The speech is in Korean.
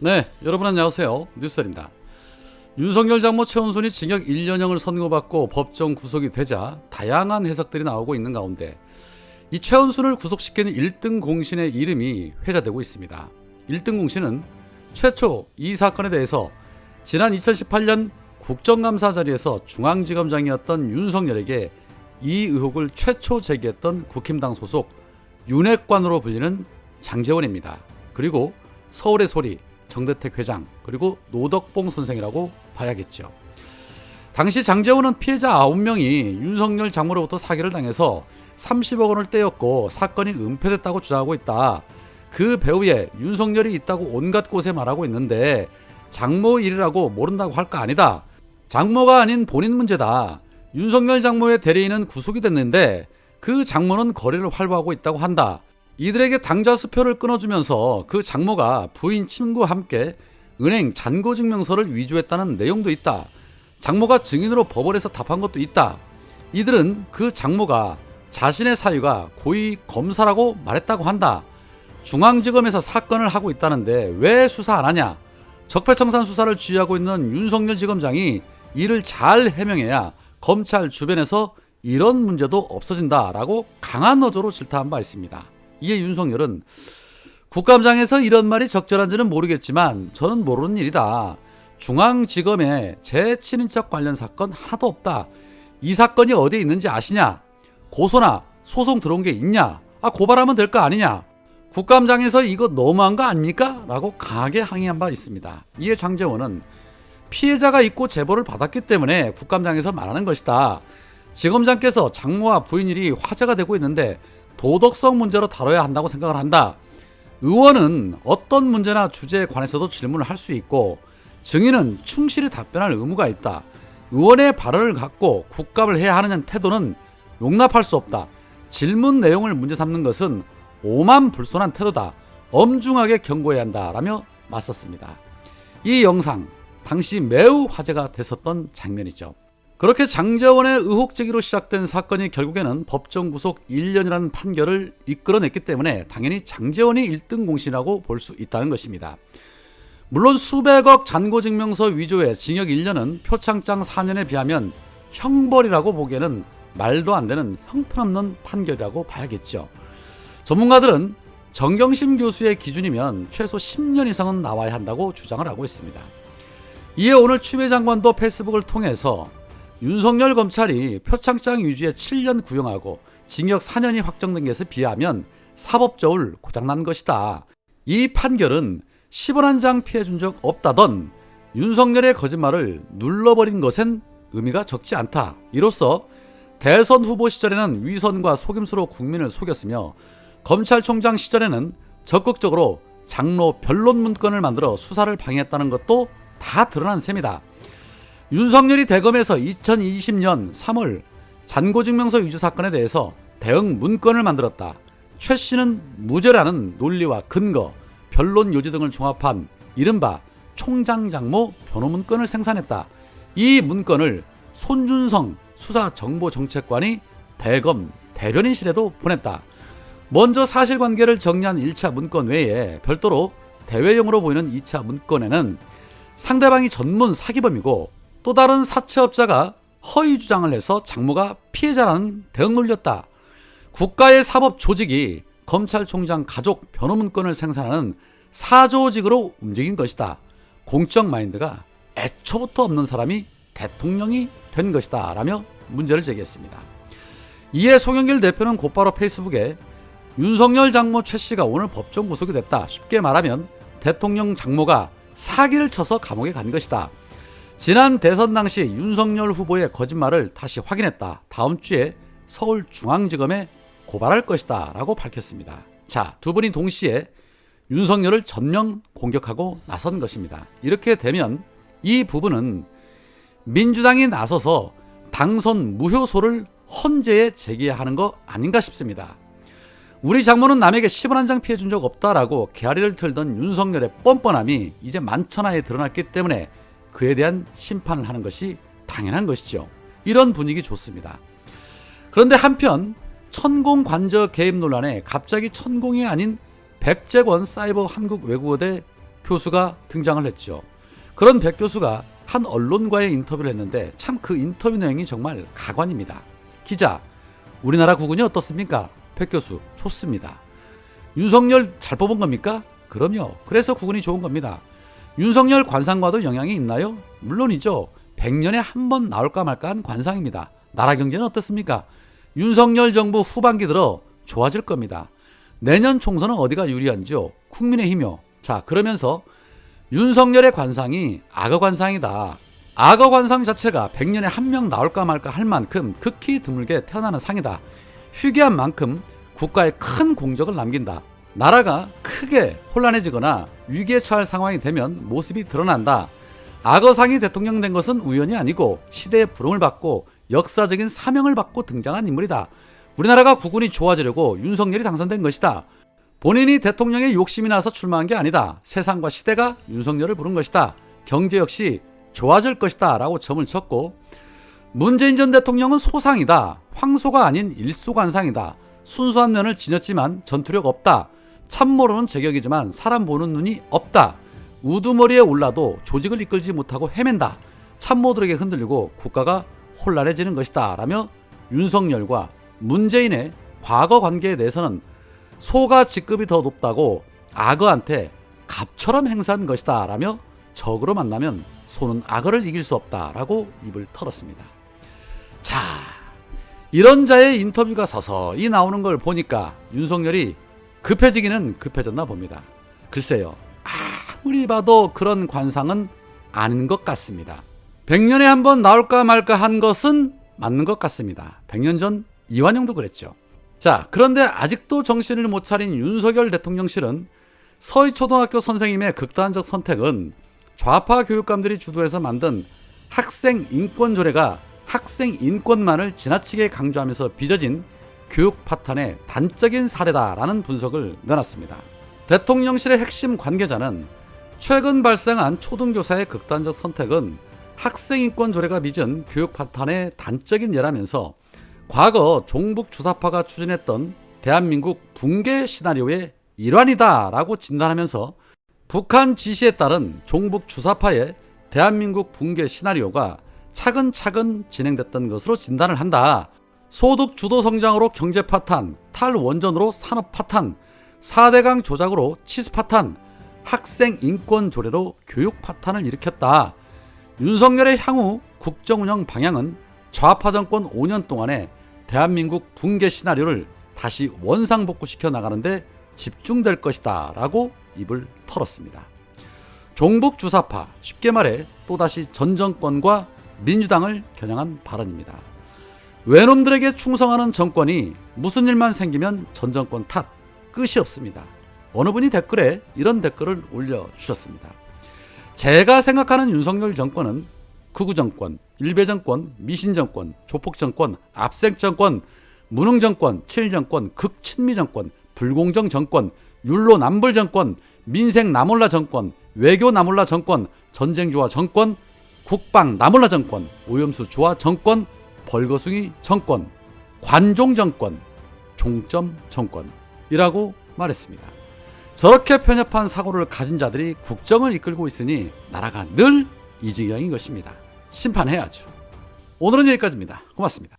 네, 여러분 안녕하세요. 뉴스입니다. 윤석열 장모 최은순이 징역 1년형을 선고받고 법정 구속이 되자 다양한 해석들이 나오고 있는 가운데 이 최은순을 구속시킨 1등 공신의 이름이 회자되고 있습니다. 1등 공신은 최초 이 사건에 대해서 지난 2018년 국정감사 자리에서 중앙지검장이었던 윤석열에게 이 의혹을 최초 제기했던 국힘당 소속 윤핵관으로 불리는 장제원입니다. 그리고 서울의 소리 정대택 회장 그리고 노덕봉 선생이라고 봐야겠죠. 당시 장제원은 피해자 9명이 윤석열 장모로부터 사기를 당해서 30억 원을 떼었고 사건이 은폐됐다고 주장하고 있다. 그 배후에 윤석열이 있다고 온갖 곳에 말하고 있는데 장모 일이라고 모른다고 할 거 아니다. 장모가 아닌 본인 문제다. 윤석열 장모의 대리인은 구속이 됐는데 그 장모는 거래를 활보하고 있다고 한다. 이들에게 당좌 수표를 끊어주면서 그 장모가 부인 친구와 함께 은행 잔고증명서를 위조했다는 내용도 있다. 장모가 증인으로 법원에서 답한 것도 있다. 이들은 그 장모가 자신의 사유가 고위 검사라고 말했다고 한다. 중앙지검에서 사건을 하고 있다는데 왜 수사 안 하냐? 적폐청산 수사를 지휘하고 있는 윤석열 지검장이 이를 잘 해명해야 검찰 주변에서 이런 문제도 없어진다라고 강한 어조로 질타한 바 있습니다. 이에 윤석열은 국감장에서 이런 말이 적절한지는 모르겠지만 저는 모르는 일이다. 중앙지검에 제 친인척 관련 사건 하나도 없다. 이 사건이 어디에 있는지 아시냐? 고소나 소송 들어온 게 있냐? 고발하면 될 거 아니냐? 국감장에서 이거 너무한 거 아닙니까? 라고 강하게 항의한 바 있습니다. 이에 장제원은 피해자가 있고 제보를 받았기 때문에 국감장에서 말하는 것이다. 지검장께서 장모와 부인 일이 화제가 되고 있는데 도덕성 문제로 다뤄야 한다고 생각을 한다. 의원은 어떤 문제나 주제에 관해서도 질문을 할 수 있고 증인은 충실히 답변할 의무가 있다. 의원의 발언을 갖고 국감을 해야 하는 태도는 용납할 수 없다. 질문 내용을 문제 삼는 것은 오만불손한 태도다. 엄중하게 경고해야 한다라며 맞섰습니다. 이 영상 당시 매우 화제가 됐었던 장면이죠. 그렇게 장제원의 의혹 제기로 시작된 사건이 결국에는 법정 구속 1년이라는 판결을 이끌어냈기 때문에 당연히 장제원이 1등 공신이라고 볼 수 있다는 것입니다. 물론 수백억 잔고증명서 위조에 징역 1년은 표창장 4년에 비하면 형벌이라고 보기에는 말도 안 되는 형편없는 판결이라고 봐야겠죠. 전문가들은 정경심 교수의 기준이면 최소 10년 이상은 나와야 한다고 주장을 하고 있습니다. 이에 오늘 추미애 장관도 페이스북을 통해서 윤석열 검찰이 표창장 위조에 7년 구형하고 징역 4년이 확정된 것에 비하면 사법저울 고장난 것이다. 이 판결은 10원 한 장 피해준 적 없다던 윤석열의 거짓말을 눌러버린 것엔 의미가 적지 않다. 이로써 대선 후보 시절에는 위선과 속임수로 국민을 속였으며 검찰총장 시절에는 적극적으로 장로 변론 문건을 만들어 수사를 방해했다는 것도 다 드러난 셈이다. 윤석열이 대검에서 2020년 3월 잔고증명서 위조 사건에 대해서 대응 문건을 만들었다. 최 씨는 무죄라는 논리와 근거, 변론 요지 등을 종합한 이른바 총장장모 변호문건을 생산했다. 이 문건을 손준성 수사정보정책관이 대검 대변인실에도 보냈다. 먼저 사실관계를 정리한 1차 문건 외에 별도로 대외용으로 보이는 2차 문건에는 상대방이 전문 사기범이고 또 다른 사채업자가 허위 주장을 해서 장모가 피해자라는 대응 논리였다. 국가의 사법 조직이 검찰총장 가족 변호 문건을 생산하는 사조직으로 움직인 것이다. 공적 마인드가 애초부터 없는 사람이 대통령이 된 것이다 라며 문제를 제기했습니다. 이에 송영길 대표는 곧바로 페이스북에 윤석열 장모 최 씨가 오늘 법정 구속이 됐다. 쉽게 말하면 대통령 장모가 사기를 쳐서 감옥에 간 것이다. 지난 대선 당시 윤석열 후보의 거짓말을 다시 확인했다. 다음 주에 서울중앙지검에 고발할 것이다 라고 밝혔습니다. 자, 두 분이 동시에 윤석열을 전면 공격하고 나선 것입니다. 이렇게 되면 이 부분은 민주당이 나서서 당선 무효소를 헌재에 제기해야 하는 거 아닌가 싶습니다. 우리 장모는 남에게 10원 한 장 피해준 적 없다라고 개아리를 틀던 윤석열의 뻔뻔함이 이제 만천하에 드러났기 때문에 그에 대한 심판을 하는 것이 당연한 것이죠. 이런 분위기 좋습니다. 그런데 한편 천공 관저 개입 논란에 갑자기 천공이 아닌 백재권 사이버 한국외국어대 교수가 등장을 했죠. 그런 백 교수가 한 언론과의 인터뷰를 했는데 참 그 인터뷰 내용이 정말 가관입니다. 기자, 우리나라 국군이 어떻습니까? 백 교수, 좋습니다. 윤석열 잘 뽑은 겁니까? 그럼요. 그래서 국군이 좋은 겁니다. 윤석열 관상과도 영향이 있나요? 물론이죠. 100년에 한 번 나올까 말까 한 관상입니다. 나라 경제는 어떻습니까? 윤석열 정부 후반기 들어 좋아질 겁니다. 내년 총선은 어디가 유리한지요? 국민의힘이요. 자, 그러면서 윤석열의 관상이 악어 관상이다. 악어 관상 자체가 100년에 한 명 나올까 말까 할 만큼 극히 드물게 태어나는 상이다. 희귀한 만큼 국가에 큰 공적을 남긴다. 나라가 크게 혼란해지거나 위기에 처할 상황이 되면 모습이 드러난다. 악어상이 대통령 된 것은 우연이 아니고 시대의 부름을 받고 역사적인 사명을 받고 등장한 인물이다. 우리나라가 국군이 좋아지려고 윤석열이 당선된 것이다. 본인이 대통령의 욕심이 나서 출마한 게 아니다. 세상과 시대가 윤석열을 부른 것이다. 경제 역시 좋아질 것이다 라고 점을 쳤고, 문재인 전 대통령은 소상이다. 황소가 아닌 일소관상이다. 순수한 면을 지녔지만 전투력 없다. 참모로는 제격이지만 사람 보는 눈이 없다. 우두머리에 올라도 조직을 이끌지 못하고 헤맨다. 참모들에게 흔들리고 국가가 혼란해지는 것이다 라며 윤석열과 문재인의 과거 관계에 대해서는 소가 직급이 더 높다고 악어한테 갑처럼 행사한 것이다 라며 적으로 만나면 소는 악어를 이길 수 없다 라고 입을 털었습니다. 자, 이런 자의 인터뷰가 서서히 나오는 걸 보니까 윤석열이 급해지기는 급해졌나 봅니다. 글쎄요, 아무리 봐도 그런 관상은 아닌 것 같습니다. 100년에 한 번 나올까 말까 한 것은 맞는 것 같습니다. 100년 전 이완용도 그랬죠. 자, 그런데 아직도 정신을 못 차린 윤석열 대통령실은 서희초등학교 선생님의 극단적 선택은 좌파 교육감들이 주도해서 만든 학생 인권 조례가 학생 인권만을 지나치게 강조하면서 빚어진 교육 파탄의 단적인 사례다라는 분석을 내놨습니다. 대통령실의 핵심 관계자는 최근 발생한 초등교사의 극단적 선택은 학생인권 조례가 빚은 교육 파탄의 단적인 예라면서 과거 종북 주사파가 추진했던 대한민국 붕괴 시나리오의 일환이다라고 진단하면서 북한 지시에 따른 종북 주사파의 대한민국 붕괴 시나리오가 차근차근 진행됐던 것으로 진단을 한다. 소득 주도 성장으로 경제 파탄, 탈원전으로 산업 파탄, 4대강 조작으로 치수 파탄, 학생 인권 조례로 교육 파탄을 일으켰다. 윤석열의 향후 국정 운영 방향은 좌파 정권 5년 동안에 대한민국 붕괴 시나리오를 다시 원상복구시켜 나가는데 집중될 것이다 라고 입을 털었습니다. 종북 주사파, 쉽게 말해 또다시 전 정권과 민주당을 겨냥한 발언입니다. 외놈들에게 충성하는 정권이 무슨 일만 생기면 전 정권 탓, 끝이 없습니다. 어느 분이 댓글에 이런 댓글을 올려주셨습니다. 제가 생각하는 윤석열 정권은 극우 정권, 일배 정권, 미신 정권, 조폭 정권, 압생 정권, 무능 정권, 친일 정권, 극친미 정권, 불공정 정권, 율로 남불 정권, 민생 나몰라 정권, 외교 나몰라 정권, 전쟁 주화 정권, 국방 나몰라 정권, 오염수 주화 정권, 벌거숭이 정권, 관종 정권, 종점 정권이라고 말했습니다. 저렇게 편협한 사고를 가진 자들이 국정을 이끌고 있으니 나라가 늘 이 지경인 것입니다. 심판해야죠. 오늘은 여기까지입니다. 고맙습니다.